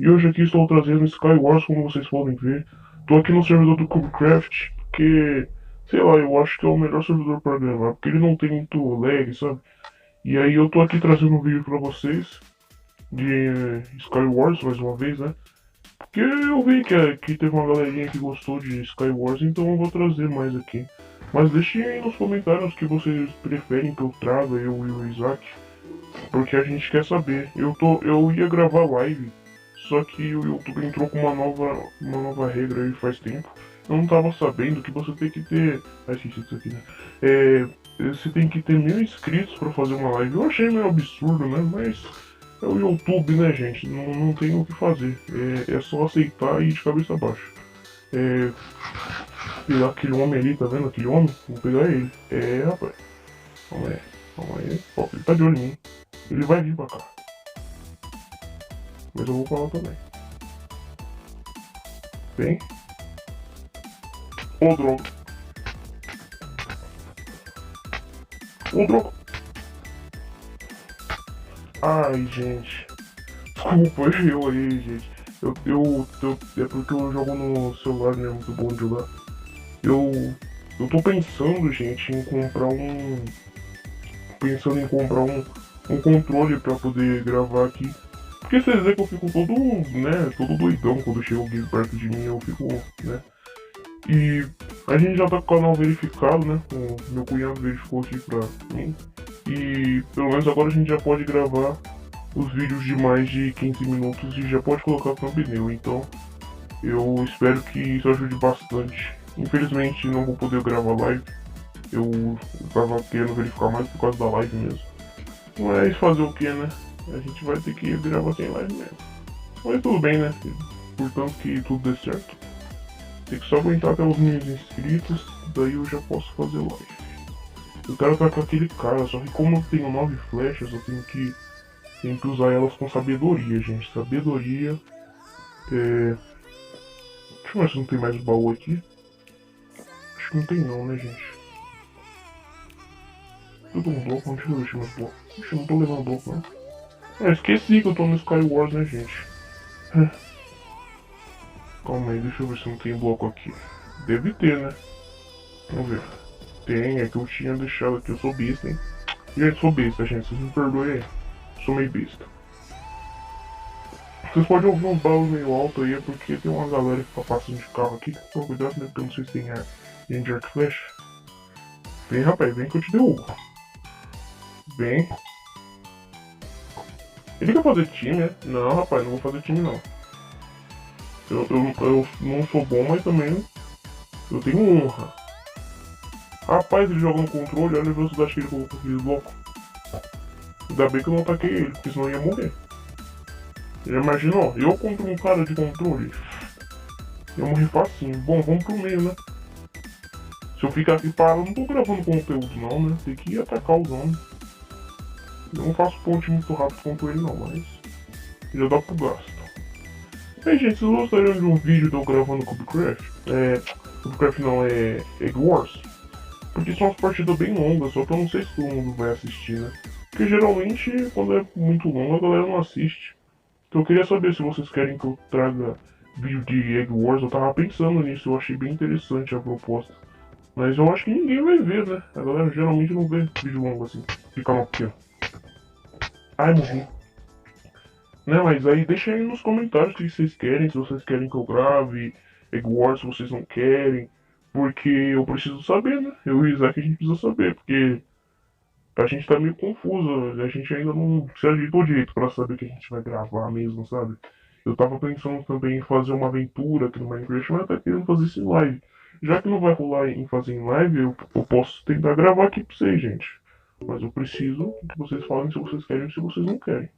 E hoje aqui estou trazendo Skywars, como vocês podem ver. Estou aqui no servidor do Cubecraft, porque, sei lá, eu acho que é o melhor servidor para gravar, porque ele não tem muito lag, sabe? E aí eu tô aqui trazendo um vídeo para vocês de Skywars, mais uma vez, né? Porque eu vi que teve uma galerinha que gostou de Skywars, então eu vou trazer mais aqui. Mas deixem aí nos comentários que vocês preferem que eu traga, eu e o Isaac. Porque a gente quer saber. Eu ia gravar live, só que o YouTube entrou com uma nova regra aí faz tempo. Eu não tava sabendo que você tem que ter. Ah, esqueci isso aqui, né? Você tem que ter 1.000 inscritos pra fazer uma live. Eu achei meio absurdo, né? Mas é o YouTube, né, gente? Não tem o que fazer. É só aceitar e ir de cabeça baixa. É, pegar aquele homem ali, tá vendo aquele homem? Vou pegar ele. Rapaz. Calma aí. Calma aí. Ó, ele tá de olho em mim. Ele vai vir pra cá. Mas eu vou falar também. Vem. Ô, droga. Ô, droga. Ai, gente. Desculpa, eu aí, gente. É porque eu jogo no celular, não é muito bom de jogar. Eu, eu tô pensando, gente, em comprar um. Pensando em comprar um controle pra poder gravar aqui. Porque vocês veem que eu fico todo, né, todo doidão quando chega alguém perto de mim, eu fico, né. E a gente já tá com o canal verificado, né? O meu cunhado verificou aqui pra mim. E pelo menos agora a gente já pode gravar os vídeos de mais de 15 minutos e já pode colocar thumbnail. Então eu espero que isso ajude bastante. Infelizmente não vou poder gravar live. Eu tava querendo verificar mais por causa da live mesmo. Mas fazer o que, né? A gente vai ter que gravar sem live mesmo. Mas tudo bem, né? Portanto que tudo dê certo. Tem que só aguentar até os 1.000 inscritos, daí eu já posso fazer live. Eu quero estar com aquele cara, só que como eu tenho 9 flechas, eu tenho que usar elas com sabedoria, gente. Sabedoria. Deixa eu ver se não tem mais baú aqui. Acho que não tem não, né, gente? Eu tô um bloco, não deixa eu deixar mais bloco. Ixi, eu não tô levando bloco não. Esqueci que eu tô no Skywars, né, gente? Calma aí, deixa eu ver se não tem bloco aqui. Deve ter, né? Vamos ver. Tem, é que eu tinha deixado aqui, eu sou besta, hein? Gente, sou besta, gente, vocês me perdoem aí. Sou meio besta. Vocês podem ouvir uns baús meio alto aí, é porque tem uma galera que tá passando de carro aqui. Toma cuidado, né? Porque eu não sei se tem gente de arco e flecha. Vem, rapaz, vem que eu te derrubo. Vem. Ele quer fazer time, né? Não, rapaz, não vou fazer time, não. Eu não sou bom, mas também eu tenho honra. Rapaz, ele joga no controle, olha a velocidade que ele colocou aquele bloco. Ainda bem que eu não ataquei ele, porque senão eu ia morrer. Já imaginou? Eu contra um cara de controle. Eu morri facinho. Bom, vamos pro meio, né? Se eu ficar aqui parado, não tô gravando conteúdo não, né? Tem que ir atacar os homens. Eu não faço ponte muito rápido contra ele não, mas já dá pro gasto. Bem, gente, vocês gostariam de um vídeo de eu gravando Cubecraft? Cubecraft não, é Egg Wars. Porque são umas partidas bem longas, só que eu não sei se todo mundo vai assistir, né? Porque geralmente, quando é muito longo, a galera não assiste. Então eu queria saber se vocês querem que eu traga vídeo de Egg Wars. Eu tava pensando nisso, eu achei bem interessante a proposta. Mas eu acho que ninguém vai ver, né? A galera geralmente não vê vídeo longo assim. Fica mal pequeno. Ai, morri. Né, mas aí deixa aí nos comentários o que vocês querem, se vocês querem que eu grave Egg Wars, se vocês não querem. Porque eu preciso saber, né? Eu e o Isaac a gente precisa saber, porque a gente tá meio confuso, a gente ainda não se ajeitou direito pra saber o que a gente vai gravar mesmo, sabe? Eu tava pensando também em fazer uma aventura aqui no Minecraft, mas eu tava querendo fazer isso em live. Já que não vai rolar em fazer em live, eu posso tentar gravar aqui pra vocês, gente. Mas eu preciso que vocês falem se vocês querem ou se vocês não querem,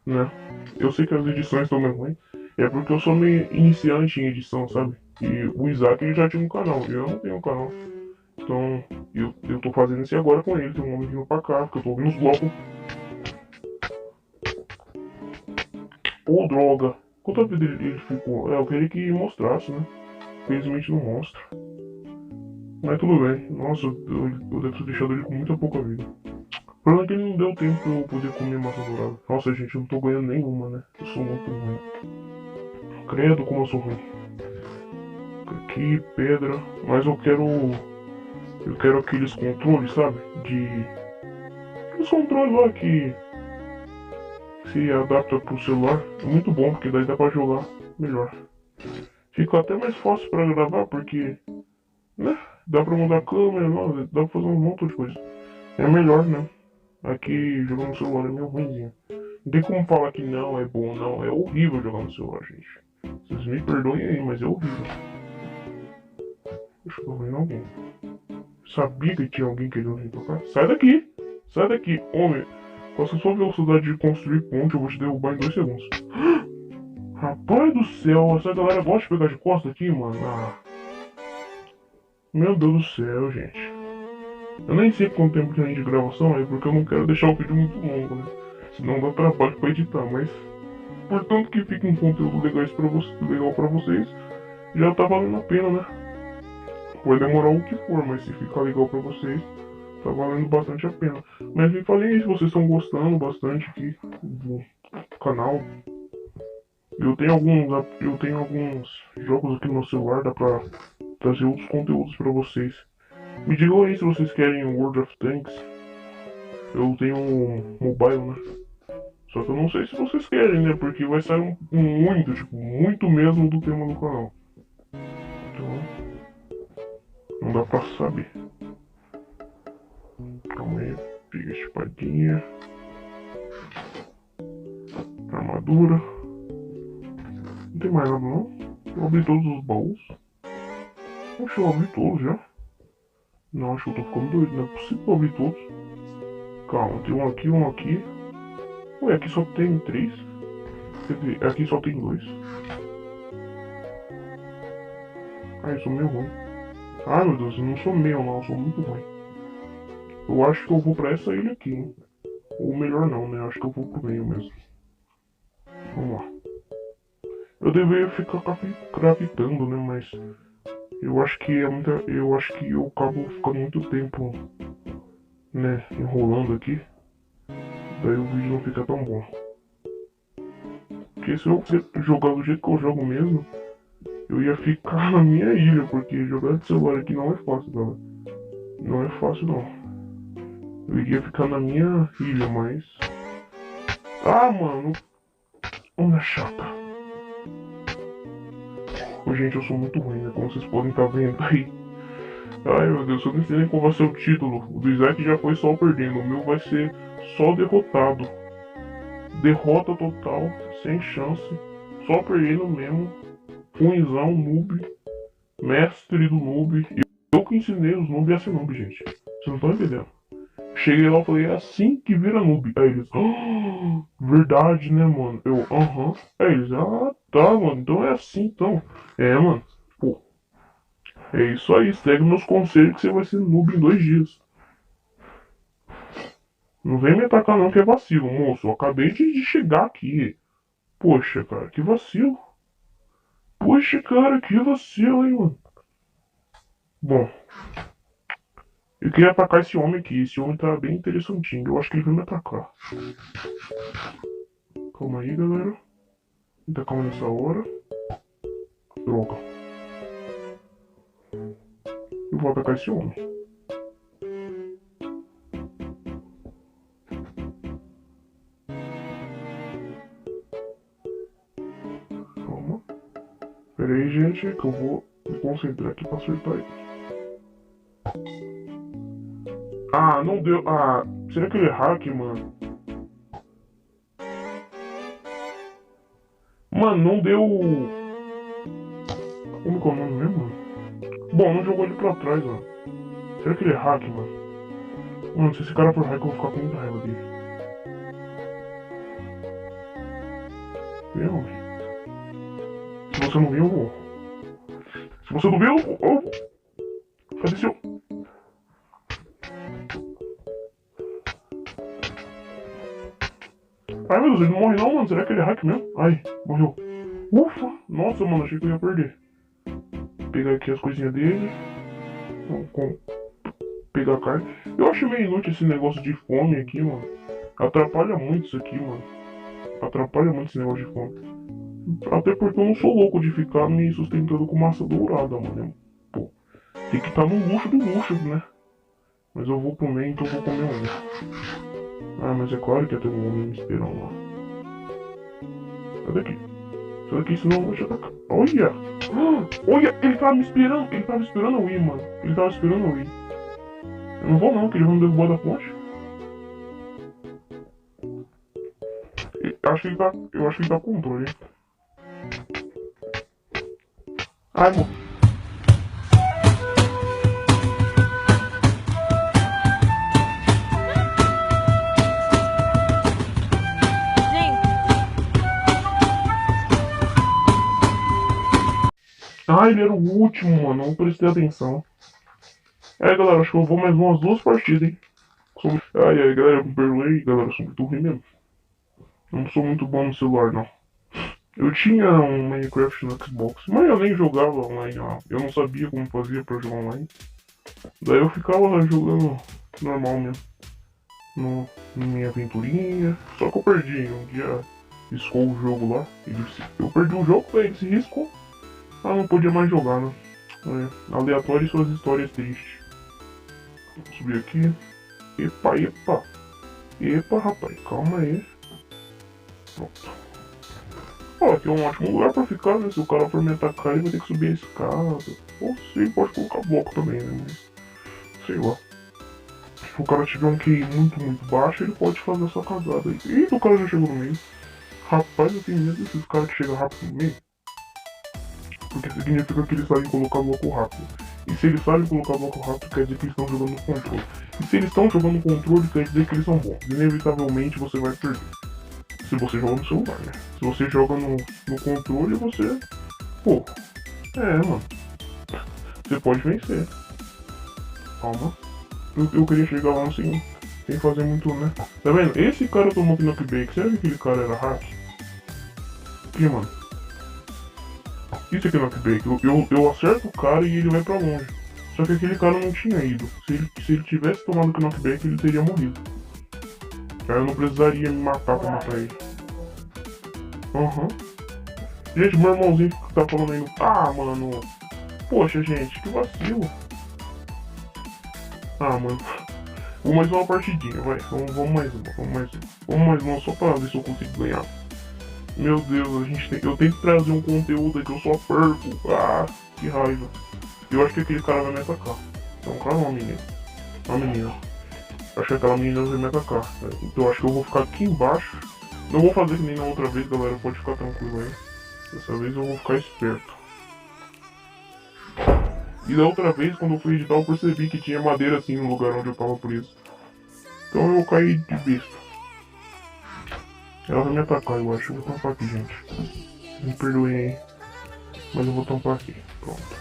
né? Eu sei que as edições estão meio ruins, é porque eu sou meio iniciante em edição, sabe? E o Isaac ele já tinha um canal, eu não tenho um canal. Então, eu tô fazendo isso agora com ele. Tem um homem vindo pra cá, porque eu tô ouvindo os blocos. Ô, droga. Quanta vida ele ficou? Eu queria que mostrasse, né? Infelizmente não mostra. Mas tudo bem. Nossa, eu devo ter deixado ele com muita pouca vida. O problema é que ele não deu tempo pra eu poder comer massa dourada. Nossa, gente, eu não tô ganhando nenhuma, né? Eu sou muito ruim. Credo, como eu sou ruim. Aqui, pedra. Mas eu quero. Eu quero aqueles controles, sabe? Aqueles controles lá que se adapta pro celular. É muito bom, porque daí dá pra jogar melhor. Fica até mais fácil pra gravar, porque, né? Dá pra mudar a câmera, não, dá pra fazer um monte de coisa. É melhor, né? Aqui jogar no celular é meio ruimzinho. Não tem como falar que não é bom, não. É horrível jogar no celular, gente. Vocês me perdoem aí, mas é horrível. Deixa eu ver alguém. Sabia que tinha alguém querendo vir pra cá? Sai daqui! Sai daqui, homem! Com essa sua velocidade de construir ponte, eu vou te derrubar em 2 segundos. Rapaz do céu, essa galera gosta de pegar de costa aqui, mano. Ah. Meu Deus do céu, gente. Eu nem sei quanto tempo tem de gravação aí, porque eu não quero deixar o vídeo muito longo, né? Senão dá trabalho pra editar, mas... Portanto que fique um conteúdo legal pra vocês, já tá valendo a pena, né? Pode demorar o que for, mas se ficar legal pra vocês, tá valendo bastante a pena. Mas me falem aí se vocês estão gostando bastante aqui do canal. Eu tenho alguns jogos aqui no meu celular, dá pra trazer outros conteúdos pra vocês. Me digam aí se vocês querem World of Tanks. Eu tenho um mobile, né? Só que eu não sei se vocês querem, né? Porque vai sair muito, tipo, muito mesmo do tema do canal. Então, não dá pra saber. Calma aí, pega a espadinha. Armadura. Não tem mais nada não. Eu abri todos os baús. Acho que eu abri todos já. Não, acho que eu tô ficando doido, não é possível abrir todos. Calma, tem um aqui, um aqui. Ué, aqui só tem 3. Quer dizer, aqui só tem 2. Ah, eu sou meio ruim. Ai meu Deus, eu não sou meio não, eu sou muito ruim. Eu acho que eu vou pra essa ilha aqui, hein? Ou melhor não, né? Acho que eu vou pro meio mesmo. Vamos lá. Eu deveria ficar craftando, né? Mas eu acho que é muita. Eu acho que eu acabo ficando muito tempo, né? Enrolando aqui. Daí o vídeo não fica tão bom. Porque se eu jogar do jeito que eu jogo mesmo, eu ia ficar na minha ilha, porque jogar de celular aqui não é fácil, galera. Não é fácil não. Eu iria ficar na minha ilha, mas... Ah, mano! Onda chata. Ô, gente, eu sou muito ruim, né? Como vocês podem estar vendo aí. Ai, meu Deus, eu nem sei nem qual vai ser o título. O do Isaac já foi só perdendo. O meu vai ser só derrotado. Derrota total, sem chance. Só perdendo mesmo. Ruimzão, noob. Mestre do noob. Eu que ensinei os noobs a ser noob, gente. Vocês não estão entendendo. Cheguei lá e falei, é assim que vira noob. Aí eles, oh, verdade, né, mano? Eu, aham. Aí eles, ah, tá, mano. Então é assim, então. É, mano. Pô. É isso aí. Segue meus conselhos que você vai ser noob em 2 dias. Não vem me atacar não, que é vacilo, moço. Eu acabei de chegar aqui. Poxa, cara, que vacilo. Poxa, cara, que vacilo, hein, mano. Bom. Eu queria atacar esse homem aqui. Esse homem tá bem interessantinho. Eu acho que ele vai me atacar. Calma aí, galera. Tá calma nessa hora. Droga. Eu vou atacar esse homem. Calma. Pera aí, gente, que eu vou me concentrar aqui pra acertar ele. Ah, não deu. Ah, será que ele é hack, mano? Mano, não deu. Como que é o nome mesmo, mano? Bom, não jogou ele pra trás, mano. Será que ele é hack, mano? Mano, se esse cara for hack, eu vou ficar com muita raiva dele. Vem, homem. Se você não viu, eu vou. Se você não viu, eu vou. Cadê seu? Ai, meu Deus, ele não morre não, mano. Será que ele é hack mesmo? Ai, morreu. Ufa! Nossa, mano, achei que eu ia perder. Vou pegar aqui as coisinhas dele. Vamos pegar a carne. Eu acho meio inútil esse negócio de fome aqui, mano. Atrapalha muito isso aqui, mano. Atrapalha muito esse negócio de fome. Até porque eu não sou louco de ficar me sustentando com massa dourada, mano. Pô, tem que estar no luxo do luxo, né? Mas eu vou comer, então eu vou comer um. Ah, mas é claro que ia ter um homem me esperando lá. Sai daqui. Sai daqui, senão eu vou te atacar. Olha! Olha, ele tava me esperando. Ele tava esperando eu ir, mano. Ele tava esperando eu ir. Eu não vou não, que ele vai me derrubar da ponte. Eu acho que ele tá com controle. Ai, mano. Ah, ele era o último, mano. Não prestei atenção. É, galera, acho que eu vou mais umas 2 partidas, hein. Ai, ai, galera, me perdoei, galera. Eu sou muito ruim mesmo. Não sou muito bom no celular, não. Eu tinha um Minecraft no Xbox, mas eu nem jogava online lá. Eu não sabia como fazia pra jogar online. Daí eu ficava lá jogando normal mesmo. No, minha aventurinha. Só que eu perdi. Um dia riscou o jogo lá. Eu perdi o jogo, daí ele se riscou. Ah, não podia mais jogar, né? É, aleatório e suas histórias tristes. Vou subir aqui. Epa, epa. Epa, rapaz, calma aí. Pronto. Ó, aqui é um ótimo lugar pra ficar, né? Se o cara for me atacar, ele vai ter que subir a escada. Ou sim, pode colocar bloco também, né? Mas, sei lá. Se o cara tiver um QI muito baixo, ele pode fazer essa cagada aí. Ih, o cara já chegou no meio. Rapaz, eu tenho medo desses caras que chegam rápido no meio. Porque significa que eles sabem colocar bloco rápido. E se eles sabem colocar bloco rápido, quer dizer que eles estão jogando no controle. E se eles estão jogando no controle, quer dizer que eles são bons. Inevitavelmente você vai perder. Se você joga no celular, né? Se você joga no controle, você... Pô, mano. Você pode vencer. Calma. Eu queria chegar lá sem fazer muito, né? Tá vendo? Esse cara tomou knockback. Será que aquele cara era hack? Aqui, mano. Isso aqui é knockback. Eu acerto o cara e ele vai pra longe. Só que aquele cara não tinha ido. Se ele tivesse tomado knockback, ele teria morrido. Aí eu não precisaria me matar pra matar ele. Aham. Gente, meu irmãozinho que tá falando aí no... Ah, mano. Poxa, gente, que vacilo. Ah, mano. Vamos mais uma partidinha, vai. Vamos mais uma. Vamos mais uma só pra ver se eu consigo ganhar. Meu Deus, eu tenho que trazer um conteúdo aqui, eu só perco. Ah, que raiva. Eu acho que aquele cara vai me atacar. É um cara ou uma menina? Uma menina. Acho que aquela menina vai me atacar. Então eu acho que eu vou ficar aqui embaixo. Não vou fazer que nem na outra vez, galera. Pode ficar tranquilo aí. Dessa vez eu vou ficar esperto. E da outra vez, quando eu fui editar, eu percebi que tinha madeira assim no lugar onde eu tava preso. Então eu caí de besta. Ela vai me atacar, eu acho. Eu vou tampar aqui, gente. Me perdoem aí. Mas eu vou tampar aqui. Pronto.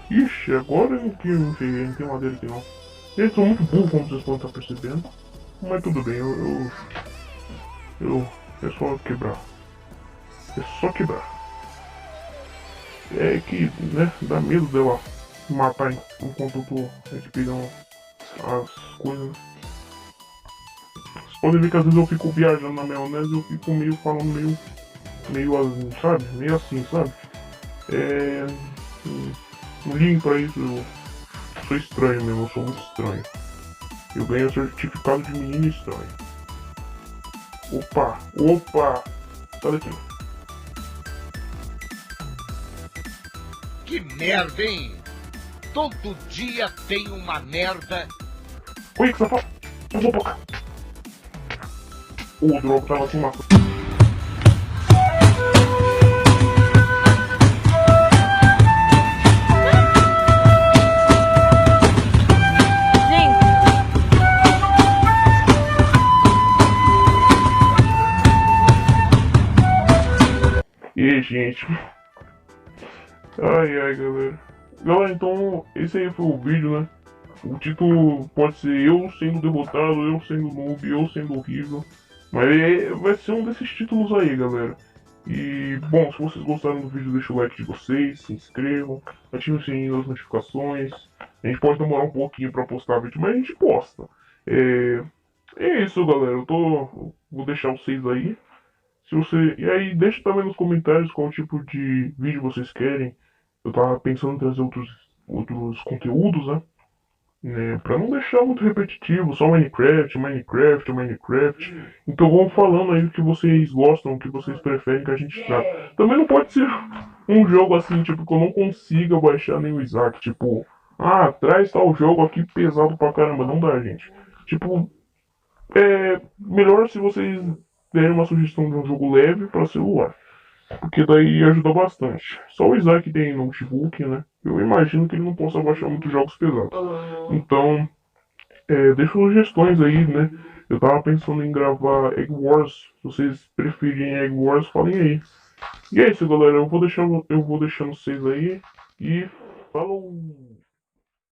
Ixi, agora eu não tem madeira aqui não. Eles são muito burros, como vocês podem estar percebendo. Mas tudo bem, é só quebrar. É só quebrar. É que, né, dá medo dela matar enquanto eu tô aqui pegando as coisas. Vocês podem ver que às vezes eu fico viajando na maionese e eu fico meio falando meio assim, sabe? Meio assim, sabe? Não liguem pra isso, eu sou estranho mesmo, eu sou muito estranho. Eu ganhei o certificado de menino estranho. Opa! Sai daqui. Que merda, hein? Todo dia tem uma merda. Oi, que safado! Eu vou pra cá. O drogo tava sem massa. E gente. Ai, galera. Galera, então esse aí foi o vídeo, né? O título pode ser eu sendo derrotado, eu sendo noob, eu sendo horrível. Mas vai ser um desses títulos aí, galera. E, bom, se vocês gostaram do vídeo, deixa o like de vocês, se inscrevam, ativem o sininho das notificações. A gente pode demorar um pouquinho pra postar vídeo, mas a gente posta. É isso, galera. Vou deixar vocês aí. Se você. E aí, deixa também nos comentários qual tipo de vídeo vocês querem. Eu tava pensando em trazer outros conteúdos, né? Pra não deixar muito repetitivo, só Minecraft, Minecraft, Minecraft. Então vão falando aí o que vocês gostam, o que vocês preferem que a gente traga. Também não pode ser um jogo assim, tipo, que eu não consiga baixar nem o Isaac, tipo, traz tal jogo aqui pesado pra caramba, não dá, gente. Tipo, melhor se vocês derem uma sugestão de um jogo leve pra celular. Porque daí ajuda bastante. Só o Isaac tem notebook, né? Eu imagino que ele não possa baixar muitos jogos pesados. Então, deixa sugestões aí, né? Eu tava pensando em gravar Egg Wars. Se vocês preferirem Egg Wars, falem aí. E é isso, galera. Eu vou deixando vocês aí. E falou!